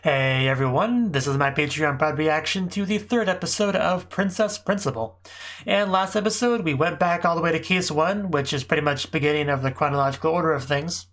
Hey everyone, this is my Patreon proud reaction to the third episode of Princess Principal. And last episode, we went back all the way to Case 1, which is pretty much the beginning of the chronological order of things.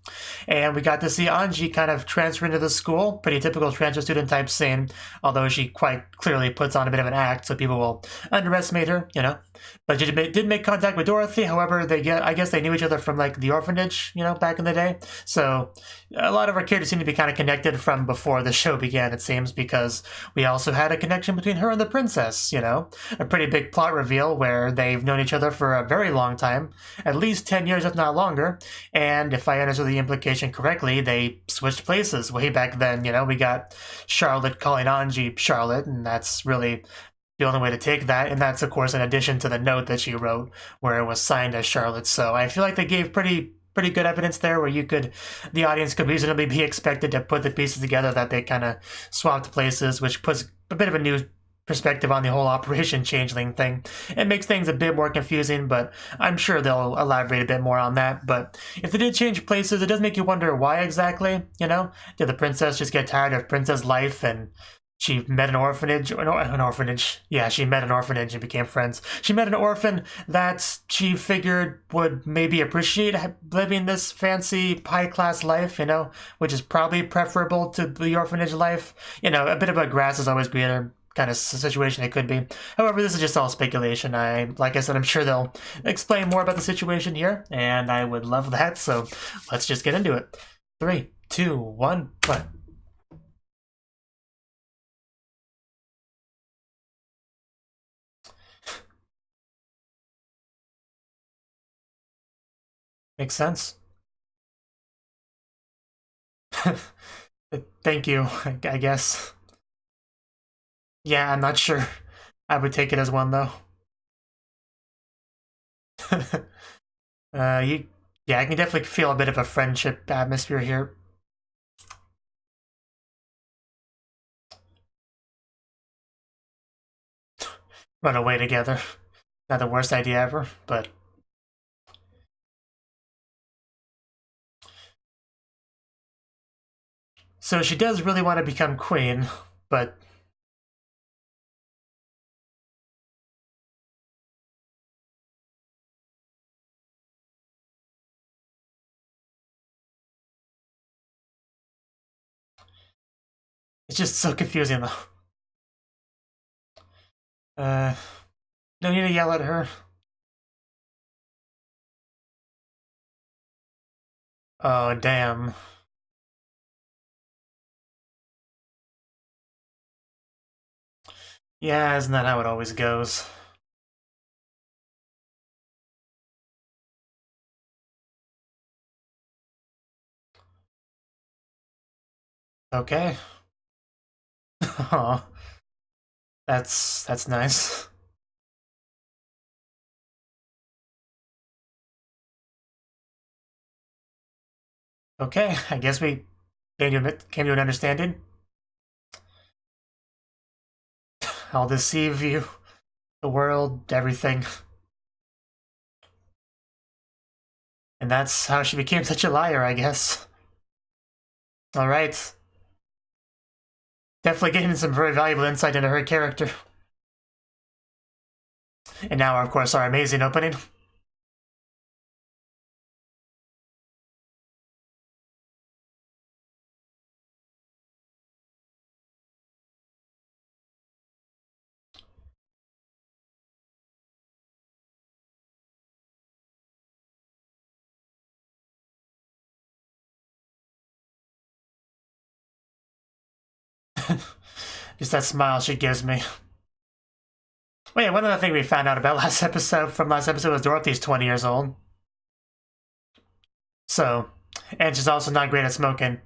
And we got to see Anji kind of transfer into the school, pretty typical transfer student type scene, although she quite clearly puts on a bit of an act, so people will underestimate her, you know. But she did make contact with Dorothy, however, I guess they knew each other from like the orphanage, you know, back in the day. So a lot of our characters seem to be kind of connected from before the show began, it seems, because we also had a connection between her and the princess, you know? A pretty big plot reveal where they've known each other for a very long time, at least 10 years if not longer, and if I understood the implication correctly, they switched places way back then, you know? We got Charlotte calling Anji Charlotte, and that's really the only way to take that, and that's of course in addition to the note that she wrote where it was signed as Charlotte. So I feel like they gave pretty good evidence there where the audience could reasonably be expected to put the pieces together that they kind of swapped places, which puts a bit of a new perspective on the whole Operation Changeling thing. It makes things a bit more confusing, but I'm sure they'll elaborate a bit more on that. But if they did change places, it does make you wonder why exactly, you know? Did the princess just get tired of princess life and she met an orphanage, Yeah, she met an orphanage and became friends. She met an orphan that she figured would maybe appreciate living this fancy, high-class life, you know, which is probably preferable to the orphanage life. You know, a bit of a grass is always greener kind of situation it could be. However, this is just all speculation. Like I said, I'm sure they'll explain more about the situation here, and I would love that, so let's just get into it. 3, 2, 1, play. Makes sense. Thank you, I guess. Yeah, I'm not sure. I would take it as one, though. Yeah, I can definitely feel a bit of a friendship atmosphere here. Run away together. Not the worst idea ever, but... So she does really want to become queen, but... It's just so confusing, though. No need to yell at her. Oh, damn. Yeah, isn't that how it always goes? Okay. Aw. That's nice. Okay, I guess we came to an understanding. I'll deceive you, the world, everything. And that's how she became such a liar, I guess. Alright. Definitely getting some very valuable insight into her character. And now, of course, our amazing opening. Just that smile she gives me. Wait, one other thing we found out about last episode was Dorothy's 20 years old. So, and she's also not great at smoking.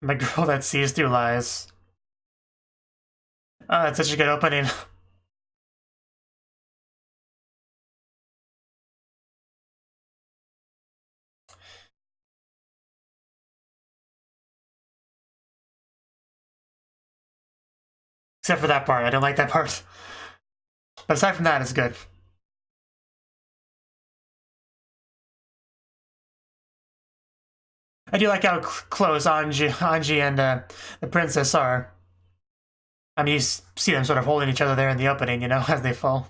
My girl that sees through lies. Oh, it's such a good opening. Except for that part. I don't like that part. But aside from that, it's good. I do like how close Anji and the princess are. I mean, you see them sort of holding each other there in the opening, you know, as they fall.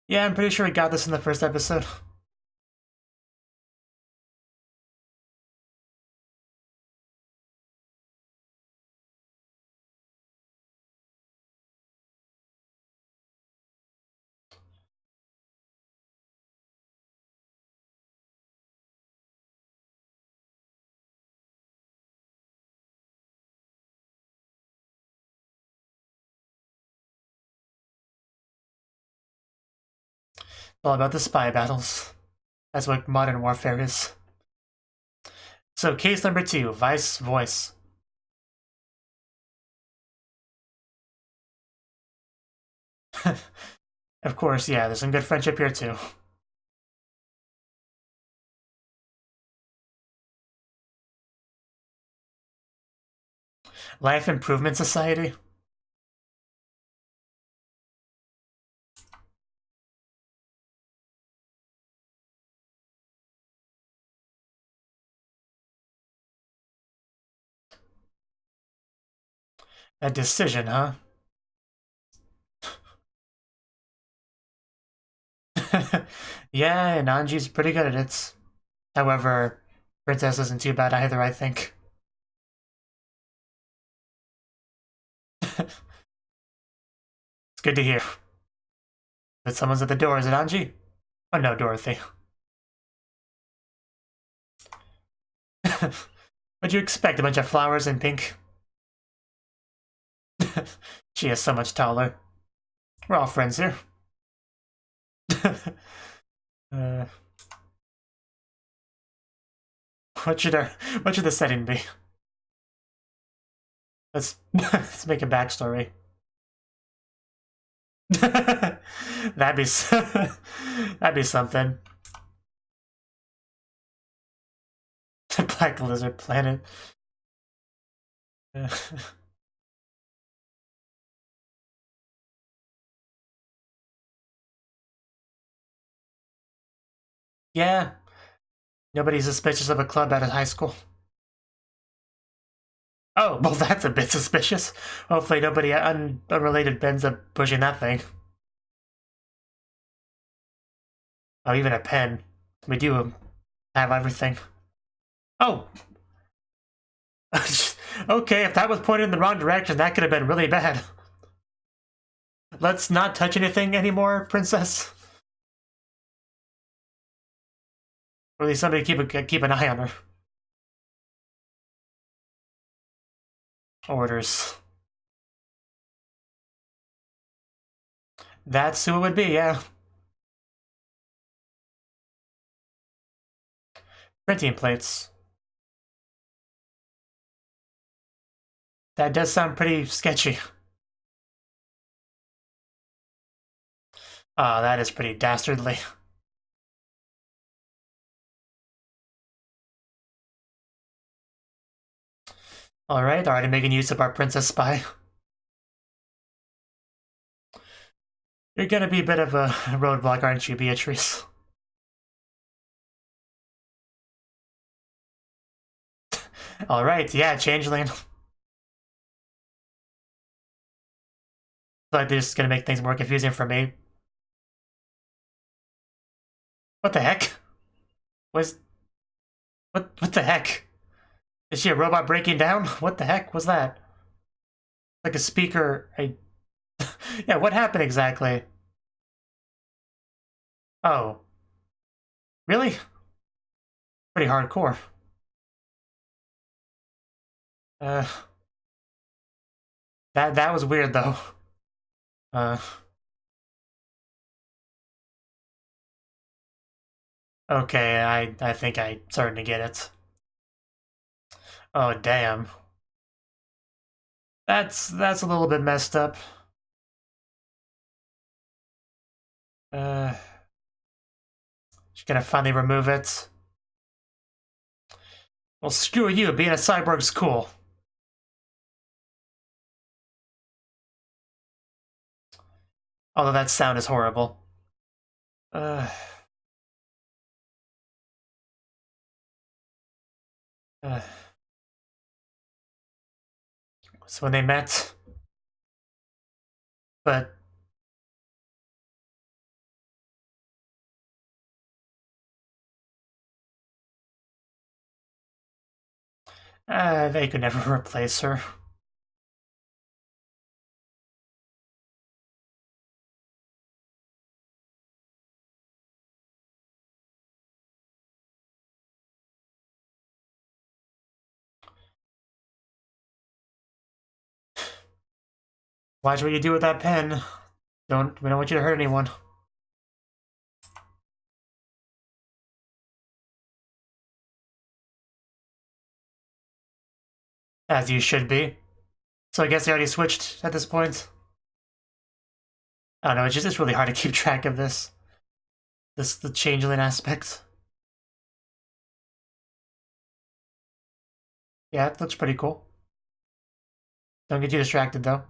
Yeah, I'm pretty sure we got this in the first episode. All about the spy battles. That's what modern warfare is. So, case number 2, Vice Voice. Of course, yeah, there's some good friendship here too. Life Improvement Society. A decision, huh? Yeah, and Anji's pretty good at it. However, Princess isn't too bad either, I think. It's good to hear. But someone's at the door, is it Anji? Oh no, Dorothy. What'd you expect, a bunch of flowers in pink? She is so much taller. We're all friends here. What should the setting be? Let's make a backstory. that'd be something. Black lizard planet. Yeah. Nobody's suspicious of a club at a high school. Oh, well, that's a bit suspicious. Hopefully nobody unrelated ends up pushing that thing. Oh, even a pen. We do have everything. Oh! Okay, if that was pointed in the wrong direction, that could have been really bad. Let's not touch anything anymore, princess. Or at least somebody keep an eye on her. Orders. That's who it would be, yeah. Printing plates. That does sound pretty sketchy. Oh, that is pretty dastardly. Alright, already making use of our princess spy. You're gonna be a bit of a roadblock, aren't you, Beatrice? Alright, yeah, changeling. Like this is gonna make things more confusing for me. What the heck? What the heck? Is she a robot breaking down? What the heck was that? Like a speaker. Yeah, what happened exactly? Oh. Really? Pretty hardcore. That was weird though. Okay, I think I'm starting to get it. Oh damn. That's a little bit messed up. She's gonna finally remove it. Well, screw you, being a cyborg's cool. Although that sound is horrible. So when they met, but they could never replace her. Watch what you do with that pen. We don't want you to hurt anyone. As you should be. So I guess they already switched at this point. I don't know, it's really hard to keep track of this. The changeling aspect. Yeah, it looks pretty cool. Don't get too distracted though.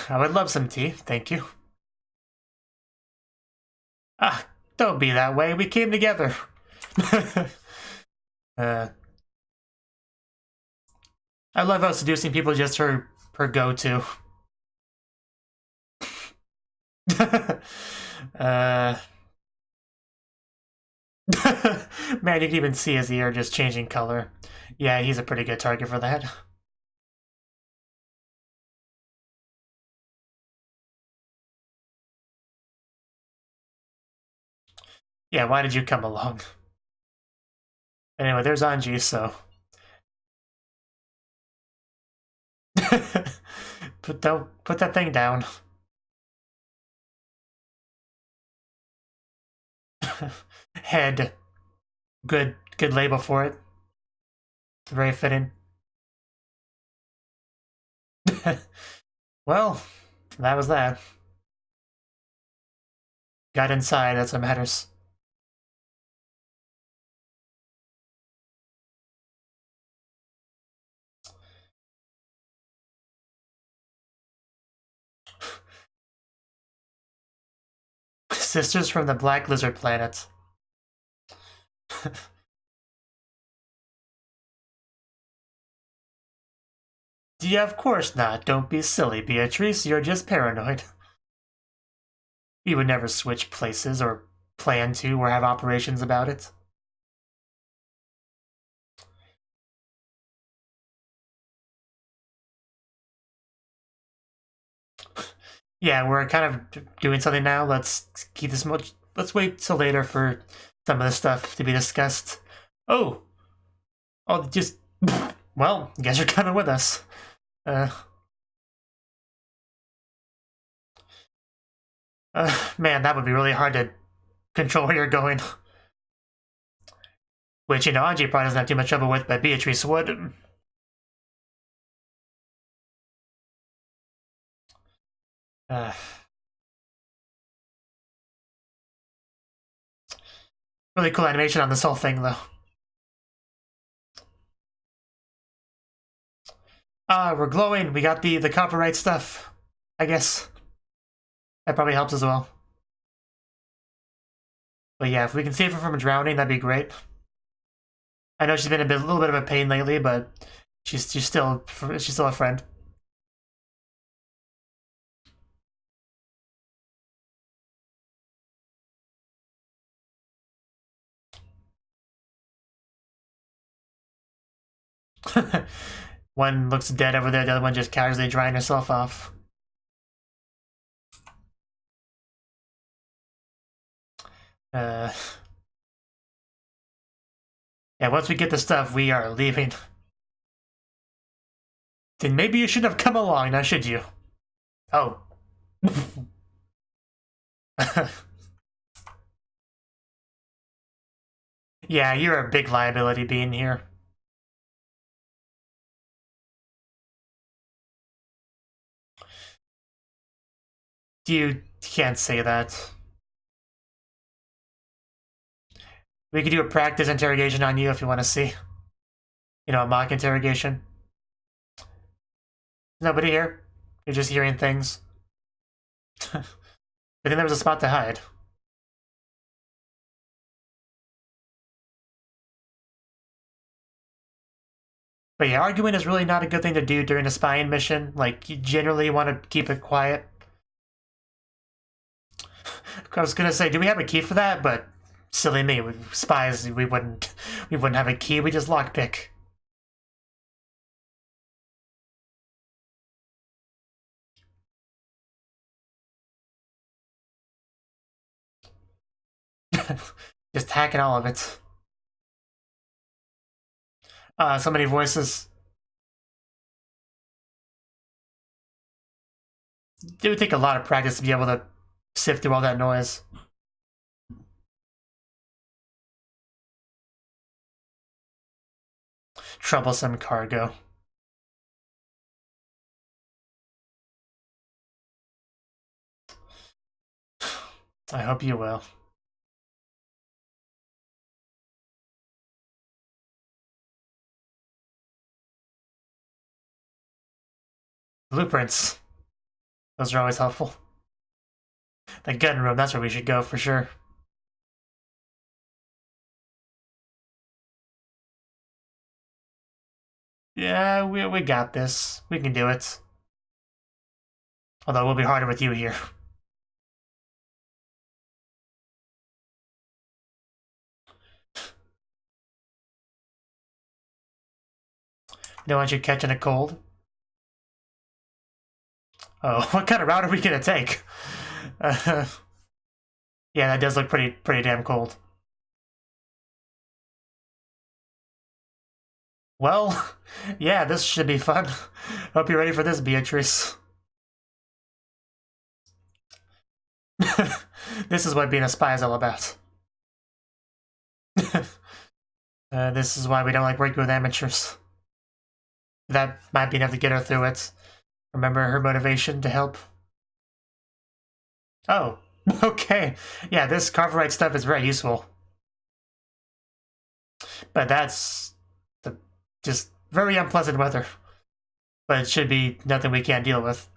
I would love some tea, thank you. Ah, don't be that way, we came together. I love how seducing people just her go-to. Man, you can even see his ear just changing color. Yeah, he's a pretty good target for that. Yeah, why did you come along? Anyway, there's Anji, so... put that thing down. Head. Good label for it. Very fitting. Well, that was that. Got inside, that's what matters. Sisters from the Black Lizard Planet. Yeah, of course not. Don't be silly, Beatrice. You're just paranoid. We would never switch places or plan to or have operations about it. Yeah, we're kind of doing something now. Let's keep this much. Let's wait till later for some of the stuff to be discussed. Oh, just well, I guess you're coming with us. Man, that would be really hard to control where you're going. Which, you know, Anji probably doesn't have too much trouble with, but Beatrice would. Really cool animation on this whole thing, though. We're glowing. We got the copyright stuff, I guess. That probably helps as well. But yeah, if we can save her from drowning, that'd be great. I know she's been a little bit of a pain lately, but she's still a friend. One looks dead over there, the other one just casually drying herself off. Yeah, once we get the stuff, we are leaving. Then maybe you shouldn't have come along, now should you? Oh. Yeah, you're a big liability being here. You can't say that. We could do a practice interrogation on you if you want to see. You know, a mock interrogation. Nobody here. You're just hearing things. I think there was a spot to hide. But yeah, arguing is really not a good thing to do during a spying mission. Like, you generally want to keep it quiet. I was gonna say, do we have a key for that? But silly me, spies, we wouldn't have a key. We just lockpick. Just hacking all of it. So many voices. It would take a lot of practice to be able to sift through all that noise. Troublesome cargo. I hope you will. Blueprints. Those are always helpful. The gun room, that's where we should go for sure. Yeah, we got this. We can do it. Although it will be harder with you here. No one should catch in a cold. Oh, what kind of route are we gonna take? Yeah, that does look pretty damn cold. Well, yeah, this should be fun. Hope you're ready for this, Beatrice. This is what being a spy is all about. This is why we don't like working with amateurs. That might be enough to get her through it. Remember her motivation to help? Oh, okay. Yeah, this carverite stuff is very useful. But that's just very unpleasant weather. But it should be nothing we can't deal with.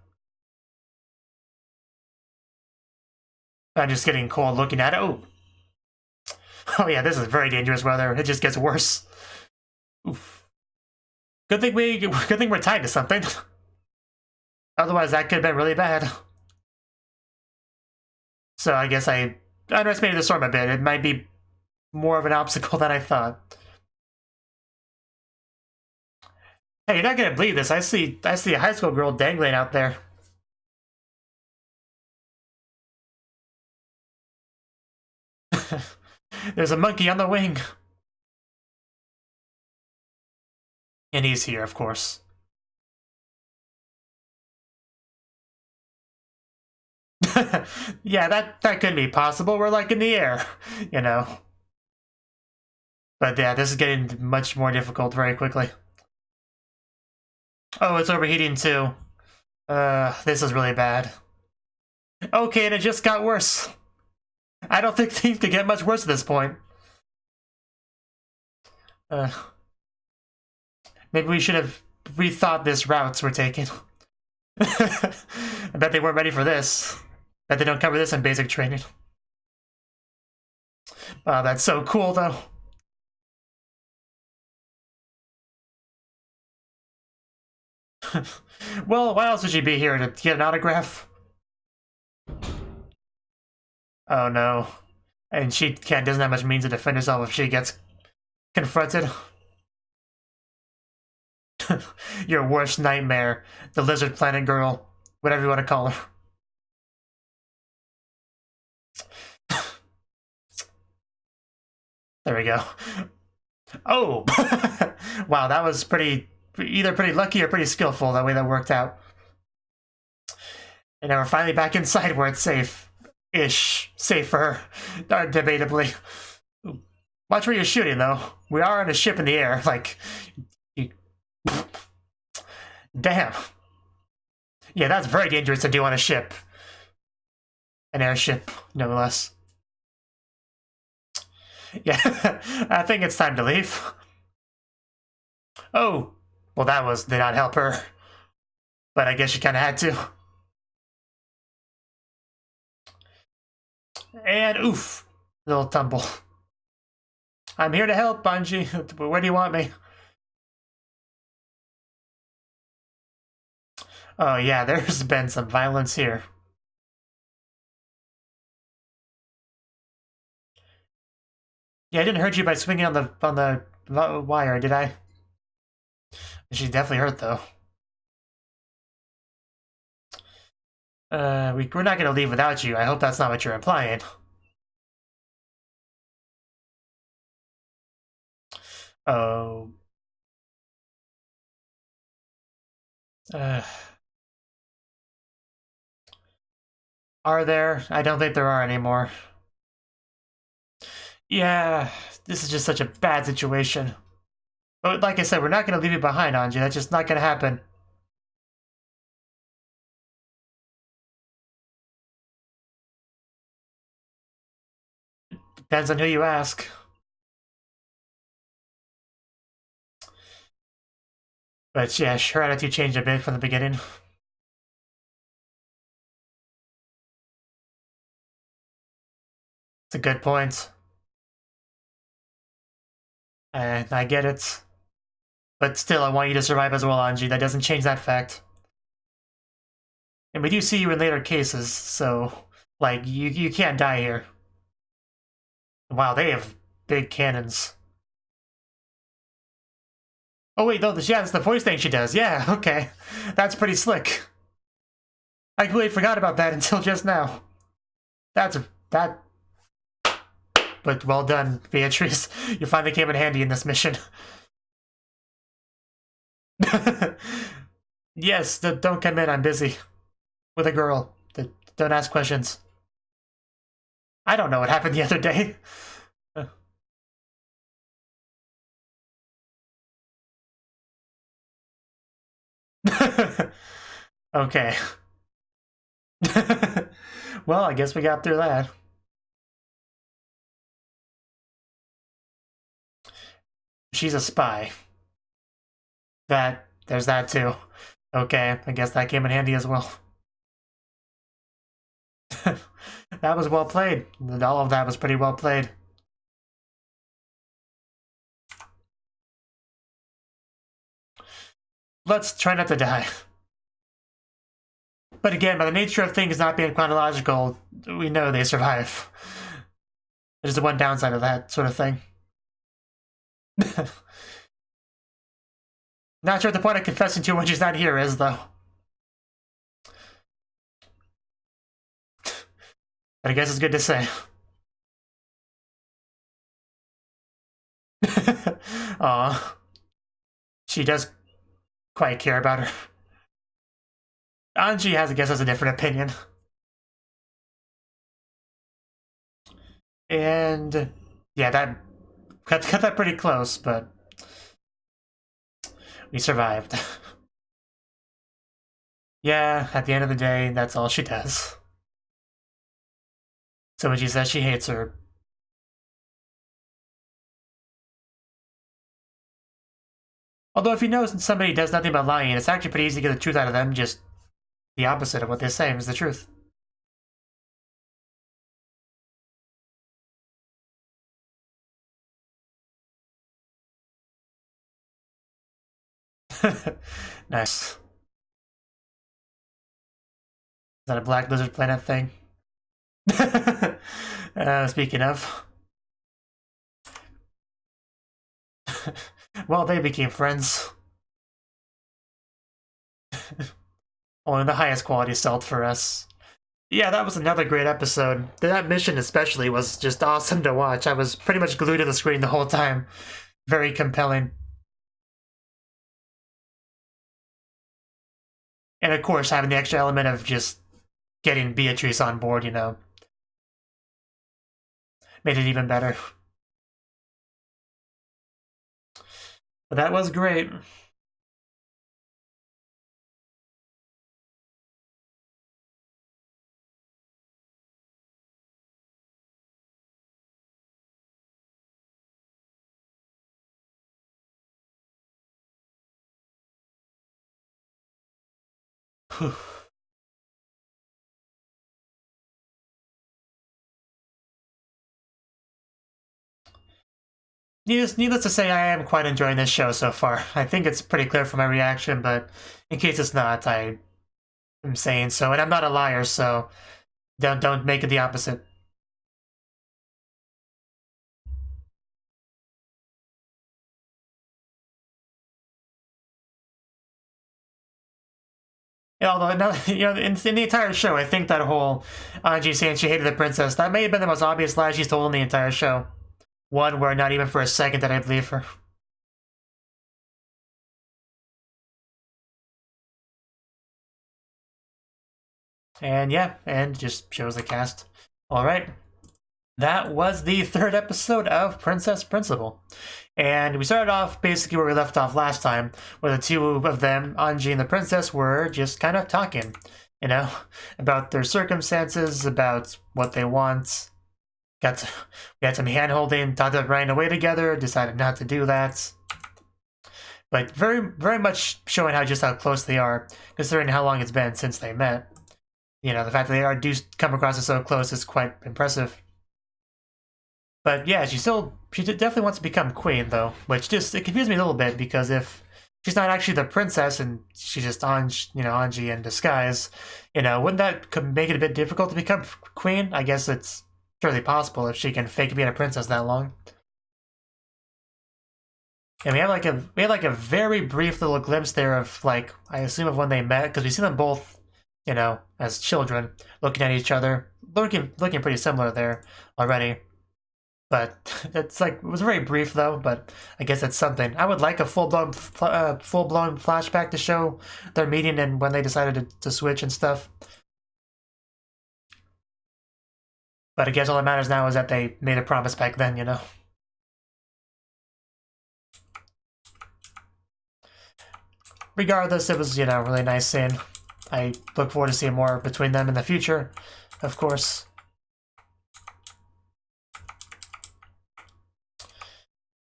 I'm just getting cold looking at it. Oh. Oh yeah, this is very dangerous weather. It just gets worse. Oof. Good thing we're tied to something. Otherwise, that could have been really bad. So I guess I underestimated the storm a bit. It might be more of an obstacle than I thought. Hey, you're not gonna believe this. I see a high school girl dangling out there. There's a monkey on the wing. And he's here, of course. Yeah, that could be possible. We're like in the air, you know. But yeah, this is getting much more difficult very quickly. Oh, it's overheating too. This is really bad. Okay, and it just got worse. I don't think things could get much worse at this point. Maybe we should have rethought this routes we're taking. I bet they weren't ready for this. Bet they don't cover this in basic training. Wow, that's so cool though. Well, why else would she be here? To get an autograph? Oh no. And she doesn't have much means to defend herself if she gets confronted. Your worst nightmare. The lizard planet girl. Whatever you want to call her. There we go. Oh! Wow, that was either pretty lucky or pretty skillful, the way that worked out. And now we're finally back inside where it's safe-ish. Safer, debatably. Watch where you're shooting, though. We are on a ship in the air, like... Damn. Yeah, that's very dangerous to do on a ship. An airship, no less. Yeah, I think it's time to leave. Oh, well, did not help her. But I guess she kind of had to. And oof, little tumble. I'm here to help, Bungie. Where do you want me? Oh yeah, there's been some violence here. Yeah, I didn't hurt you by swinging on the wire, did I? She's definitely hurt though. We're not gonna leave without you. I hope that's not what you're implying. Oh. Uh, are there? I don't think there are anymore. Yeah, this is just such a bad situation. But like I said, we're not gonna leave you behind, Anji. That's just not gonna happen. Depends on who you ask. But yeah, her attitude changed a bit from the beginning. It's a good point. And I get it. But still, I want you to survive as well, Anji. That doesn't change that fact. And we do see you in later cases, so, like, you can't die here. Wow, they have big cannons. Oh wait, no, yeah, that's the voice thing she does. Yeah, okay. That's pretty slick. I completely forgot about that until just now. That... But well done, Beatrice. You finally came in handy in this mission. Yes, don't come in, I'm busy. With a girl. Don't ask questions. I don't know what happened the other day. Okay. Well, I guess we got through that. She's a spy. There's that too. Okay, I guess that came in handy as well. That was well played. All of that was pretty well played. Let's try not to die. But again, by the nature of things not being chronological, we know they survive. There's the one downside of that sort of thing. Not sure what the point of confessing to her when she's not here is, though. But I guess it's good to say. Aw. She does quite care about her. Anji has, I guess, has a different opinion. And yeah, that cut that pretty close, but we survived. Yeah, at the end of the day, that's all she does. So when she says she hates her, although if you know somebody does nothing but lying, it's actually pretty easy to get the truth out of them, just the opposite of what they're saying is the truth. Nice. Is that a black lizard planet thing? Speaking of. Well, they became friends. Only the highest quality stealth for us. Yeah, that was another great episode. That mission especially was just awesome to watch. I was pretty much glued to the screen the whole time. Very compelling. And of course, having the extra element of just getting Beatrice on board, you know, made it even better. But that was great. Needless to say, I am quite enjoying this show so far. I think it's pretty clear from my reaction, but in case it's not, I am saying so. And I'm not a liar, so don't make it the opposite. Although, in the entire show, I think that whole Anji saying she hated the princess, that may have been the most obvious lie she's told in the entire show. One where not even for a second did I believe her. And yeah, and just shows the cast. Alright. That was the third episode of Princess Principal. And we started off basically where we left off last time, where the two of them, Anji and the princess, were just kind of talking, about their circumstances, about what they want. We had some hand-holding, talked about running away together, decided not to do that. But very, very much showing how close they are, considering how long it's been since they met. The fact that do come across as so close is quite impressive. But yeah, she definitely wants to become queen, though, which it confused me a little bit, because if she's not actually the princess and she's just Anji in disguise, wouldn't that make it a bit difficult to become queen? I guess it's surely possible if she can fake being a princess that long. And we had like a very brief little glimpse there of I assume of when they met, because we see them both, as children, looking at each other, looking pretty similar there already. But it was very brief though. But I guess it's something. I would like a full-blown flashback to show their meeting and when they decided to switch and stuff. But I guess all that matters now is that they made a promise back then, Regardless, it was, really nice scene. I look forward to seeing more between them in the future, of course.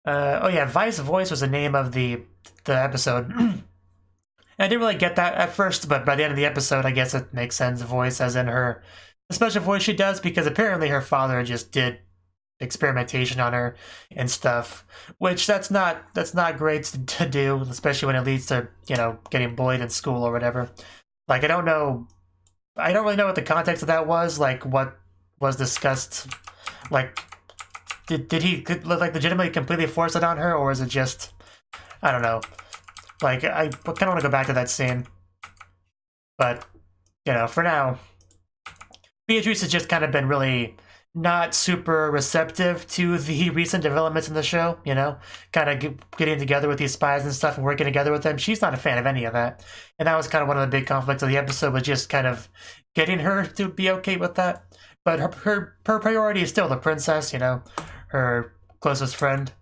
Oh yeah, Vice Voice was the name of the episode. I didn't really get that at first, but by the end of the episode, I guess it makes sense. Voice, as in the special voice she does, because apparently her father just did experimentation on her and stuff, which that's not great to do, especially when it leads to getting bullied in school or whatever. I don't really know what the context of that was, what was discussed. Did he legitimately completely force it on her, or is it just, I don't know. I kind of want to go back to that scene, but for now, Beatrice has just kind of been really not super receptive to the recent developments in the show, kind of getting together with these spies and stuff and working together with them. She's not a fan of any of that. And that was kind of one of the big conflicts of the episode, was just kind of getting her to be okay with that. But her priority is still the princess, her closest friend.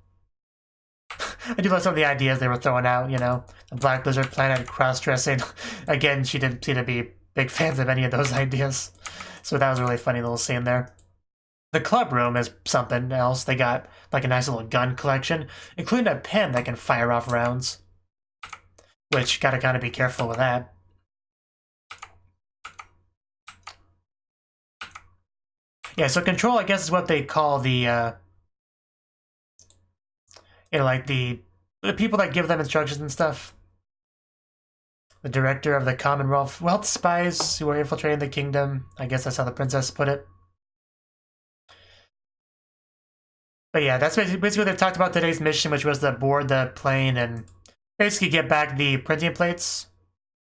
I do love some of the ideas they were throwing out, the Black Lizard Planet, cross-dressing. Again, she didn't seem to be big fans of any of those ideas. So that was a really funny little scene there. The club room is something else. They got a nice little gun collection, including a pen that can fire off rounds. Which, gotta kind of be careful with that. Yeah, so control, I guess, is what they call the, the people that give them instructions and stuff. The director of the Commonwealth spies who are infiltrating the kingdom. I guess that's how the princess put it. But yeah, that's basically what they talked about today's mission, which was to board the plane and basically get back the printing plates,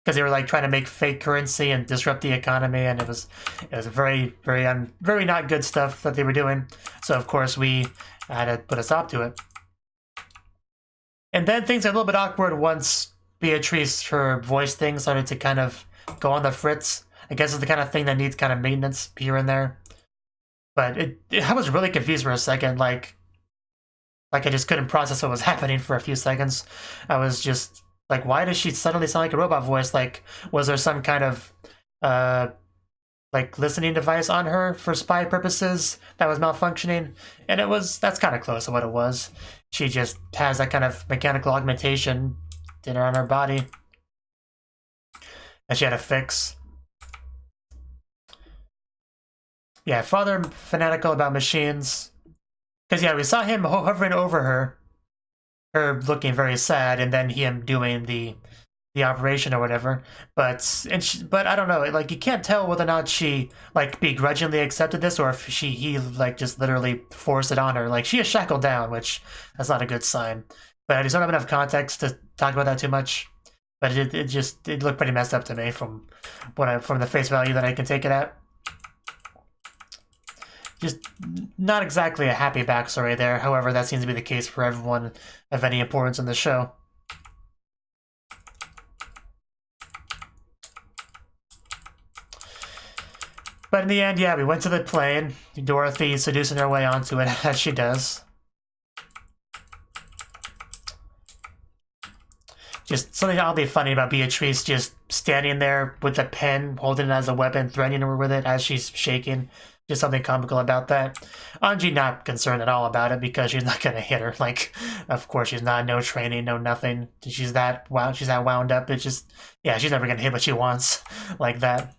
because they were trying to make fake currency and disrupt the economy, and it was very, very not good stuff that they were doing. So of course we had to put a stop to it. And then things are a little bit awkward once Beatrice, her voice thing, started to kind of go on the fritz. I guess it's the kind of thing that needs kind of maintenance here and there. But I was really confused for a second, I just couldn't process what was happening for a few seconds. I was just why does she suddenly sound like a robot voice? Was there some kind of listening device on her for spy purposes that was malfunctioning? And that's kind of close to what it was. She just has that kind of mechanical augmentation on her body. that she had to fix. Yeah, father fanatical about machines. Because, yeah, we saw him hovering over her looking very sad, and then him doing the operation or whatever. But I don't know, like, you can't tell whether or not she, like, begrudgingly accepted this, or if he like, just literally forced it on her. Like, she is shackled down, which, that's not a good sign. But I just don't have enough context to talk about that too much. But it looked pretty messed up to me from the face value that I can take it at. Just not exactly a happy backstory there. However, that seems to be the case for everyone of any importance in the show. But in the end, yeah, we went to the plane. Dorothy seducing her way onto it, as she does. Just something oddly funny about Beatrice just standing there with a pen, holding it as a weapon, threatening her with it as she's shaking. Just something comical about that. Anji not concerned at all about it because she's not gonna hit her. Like, of course she's not. No training, no nothing. She's that wound up. It's just, yeah, she's never gonna hit what she wants like that.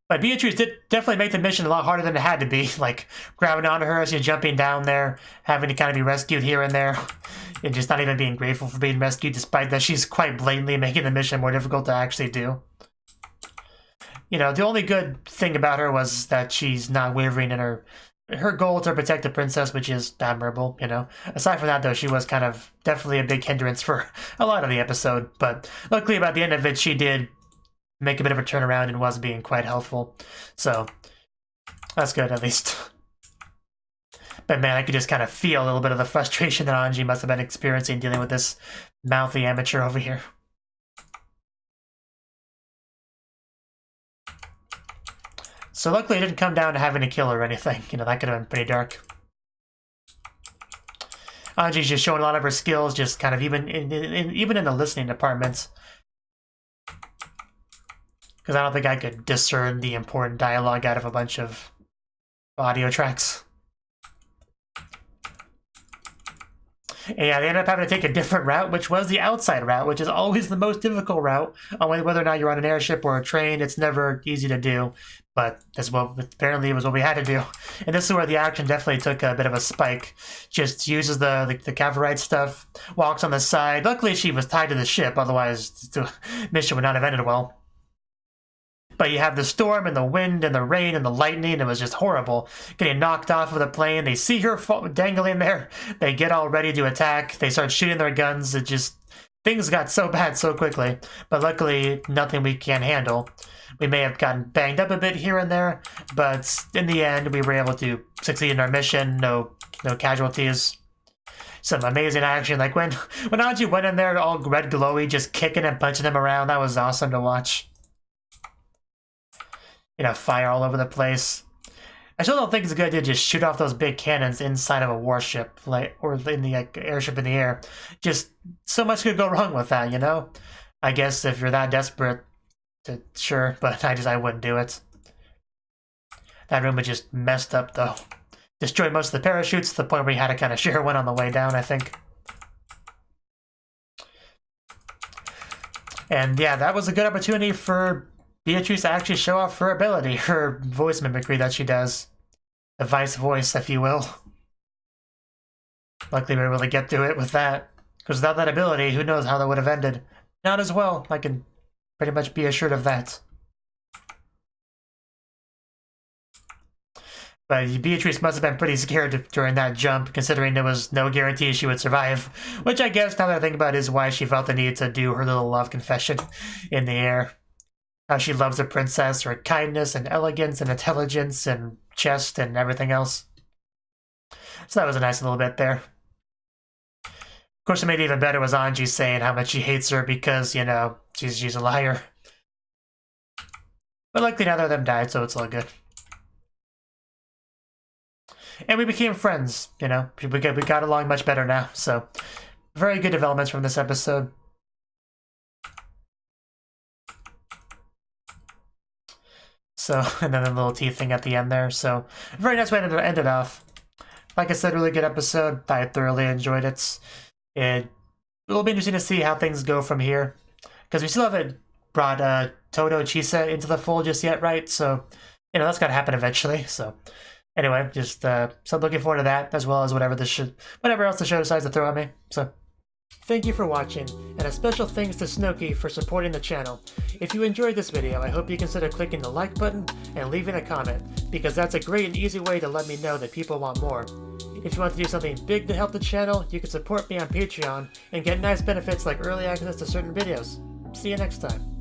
But Beatrice did definitely make the mission a lot harder than it had to be. Like, grabbing onto her as she's jumping down there, having to kind of be rescued here and there, and just not even being grateful for being rescued, despite that she's quite blatantly making the mission more difficult to actually do. You know, the only good thing about her was that she's not wavering in her goal to protect the princess, which is admirable, you know. Aside from that, though, she was kind of definitely a big hindrance for a lot of the episode. But luckily, about the end of it, she did make a bit of a turnaround and was being quite helpful. So, that's good, at least. But man, I could just kind of feel a little bit of the frustration that Anji must have been experiencing dealing with this mouthy amateur over here. So luckily it didn't come down to having to kill her or anything. You know, that could have been pretty dark. Anji's just showing a lot of her skills, just kind of even in the listening departments. Because I don't think I could discern the important dialogue out of a bunch of audio tracks. And yeah, they ended up having to take a different route, which was the outside route, which is always the most difficult route. Whether or not you're on an airship or a train, it's never easy to do. But that's what apparently it was what we had to do. And this is where the action definitely took a bit of a spike. Just uses the Cavorite stuff, walks on the side. Luckily, she was tied to the ship, otherwise the mission would not have ended well. But you have the storm and the wind and the rain and the lightning. It was just horrible. Getting knocked off of the plane. They see her dangling there. They get all ready to attack. They start shooting their guns. It just... Things got so bad so quickly. But luckily, nothing we can't handle. We may have gotten banged up a bit here and there. But in the end, we were able to succeed in our mission. No casualties. Some amazing action. Like when Anji went in there all red glowy, just kicking and punching them around. That was awesome to watch. You know, fire all over the place. I still don't think it's a good idea to just shoot off those big cannons inside of a warship, like, or in the airship in the air. Just so much could go wrong with that, you know? I guess if you're that desperate, sure, but I wouldn't do it. That room was just messed up, though. Destroyed most of the parachutes to the point where you had to kind of share one on the way down, I think. And yeah, that was a good opportunity for Beatrice to actually show off her ability, her voice mimicry that she does. The vice voice, if you will. Luckily we were able to get through it with that. Because without that ability, who knows how that would have ended. Not as well, I can pretty much be assured of that. But Beatrice must have been pretty scared during that jump, considering there was no guarantee she would survive. Which I guess, now that I think about it, is why she felt the need to do her little love confession in the air. How she loves the princess, her kindness and elegance and intelligence and chest and everything else. So that was a nice little bit there. Of course, what made it even better was Anji saying how much she hates her because, you know, she's a liar. But luckily neither of them died, so it's all good. And we became friends, you know. We got along much better now, so very good developments from this episode. So, and then the little teeth thing at the end there. So, very nice way to end it off. Like I said, really good episode. I thoroughly enjoyed it. It'll be interesting to see how things go from here. Because we still have brought Todo Chisa into the fold just yet, right? So, you know, that's got to happen eventually. So, anyway, just so I'm looking forward to that, as well as whatever else the show decides to throw at me. So, thank you for watching, and a special thanks to Cnouki for supporting the channel. If you enjoyed this video, I hope you consider clicking the like button and leaving a comment, because that's a great and easy way to let me know that people want more. If you want to do something big to help the channel, you can support me on Patreon and get nice benefits like early access to certain videos. See you next time.